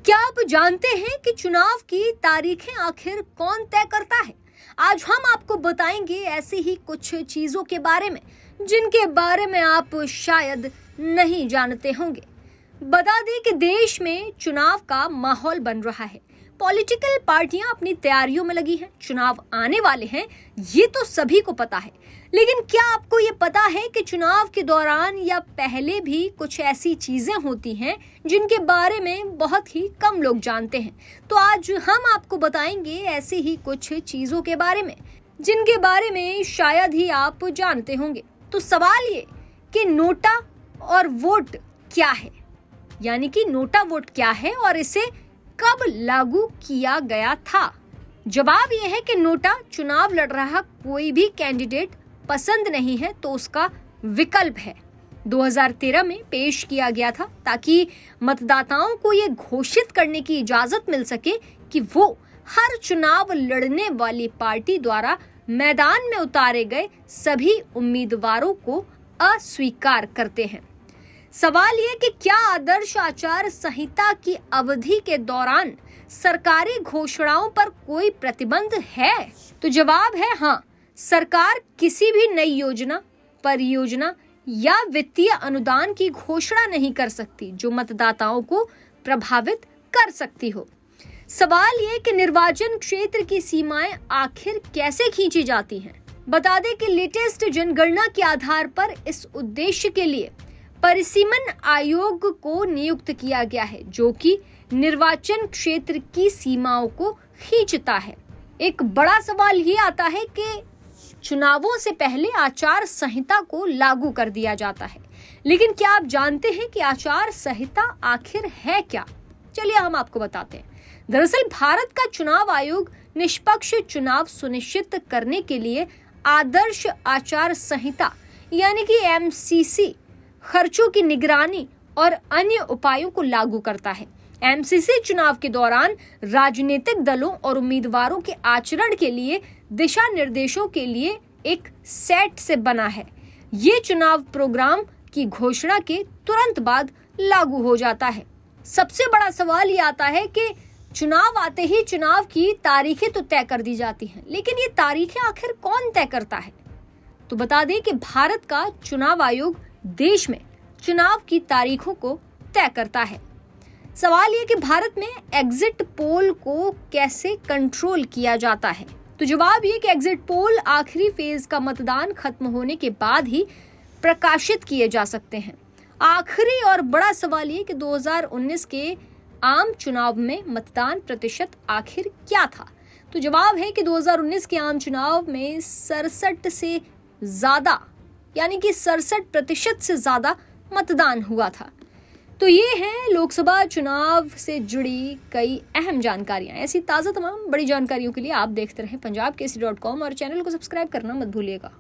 क्या आप जानते हैं कि चुनाव की तारीखें आखिर कौन तय करता है? आज हम आपको बताएंगे ऐसी ही कुछ चीजों के बारे में जिनके बारे में आप शायद नहीं जानते होंगे। बता दें कि देश में चुनाव का माहौल बन रहा है। पॉलिटिकल पार्टियां अपनी तैयारियों में लगी हैं। चुनाव आने वाले हैं, ये तो सभी को पता है। लेकिन क्या आपको ये पता है कि चुनाव के दौरान या पहले भी कुछ ऐसी चीजें होती हैं जिनके बारे में बहुत ही कम लोग जानते हैं? तो आज हम आपको बताएंगे ऐसी ही कुछ चीजों के बारे में जिनके बारे में शायद ही आप जानते होंगे। तो सवाल ये कि नोटा और वोट क्या है, यानी कि नोटा वोट क्या है और इसे कब लागू किया गया था? जवाब यह है कि नोटा चुनाव लड़ रहा कोई भी कैंडिडेट पसंद नहीं है तो उसका विकल्प है। 2013 में पेश किया गया था ताकि मतदाताओं को ये घोषित करने की इजाजत मिल सके कि वो हर चुनाव लड़ने वाली पार्टी द्वारा मैदान में उतारे गए सभी उम्मीदवारों को अस्वीकार करते हैं। सवाल ये कि क्या आदर्श आचार संहिता की अवधि के दौरान सरकारी घोषणाओं पर कोई प्रतिबंध है? तो जवाब है हाँ। सरकार किसी भी नई योजना, परियोजना या वित्तीय अनुदान की घोषणा नहीं कर सकती जो मतदाताओं को प्रभावित कर सकती हो। सवाल ये कि निर्वाचन क्षेत्र की सीमाएं आखिर कैसे खींची जाती हैं? बता दें कि लेटेस्ट जनगणना के आधार पर इस उद्देश्य के लिए परिसीमन आयोग को नियुक्त किया गया है जो कि निर्वाचन क्षेत्र की सीमाओं को खींचता है। एक बड़ा सवाल ये आता है कि चुनावों से पहले आचार संहिता को लागू कर दिया जाता है, लेकिन क्या आप जानते हैं कि आचार संहिता आखिर है क्या? चलिए हम आपको बताते हैं। दरअसल भारत का चुनाव आयोग निष्पक्ष चुनाव सुनिश्चित करने के लिए आदर्श आचार संहिता यानी कि MCC खर्चों की निगरानी और अन्य उपायों को लागू करता है। MCC चुनाव के दौरान राजनीतिक दलों और उम्मीदवारों के आचरण के लिए दिशा निर्देशों के लिए एक सेट से बना है। ये चुनाव प्रोग्राम की घोषणा के तुरंत बाद लागू हो जाता है। सबसे बड़ा सवाल ये आता है कि चुनाव आते ही चुनाव की तारीखें तो तय कर दी जाती हैं, लेकिन ये तारीखें आखिर कौन तय करता है? तो बता दें कि भारत का चुनाव आयोग देश में चुनाव की तारीखों को तय करता है। सवाल ये कि भारत में एग्जिट पोल को कैसे कंट्रोल किया जाता है? तो जवाब ये कि एग्जिट पोल आखिरी फेज का मतदान खत्म होने के बाद ही प्रकाशित किए जा सकते हैं। आखिरी और बड़ा सवाल ये कि 2019 के आम चुनाव में मतदान प्रतिशत आखिर क्या था? तो जवाब है कि 2019 के आम चुनाव में 67 से ज्यादा यानी कि 67% से ज्यादा मतदान हुआ था। तो ये हैं लोकसभा चुनाव से जुड़ी कई अहम जानकारियां। ऐसी ताज़ा तमाम बड़ी जानकारियों के लिए आप देखते रहें पंजाबकेसरी.com और चैनल को सब्सक्राइब करना मत भूलिएगा।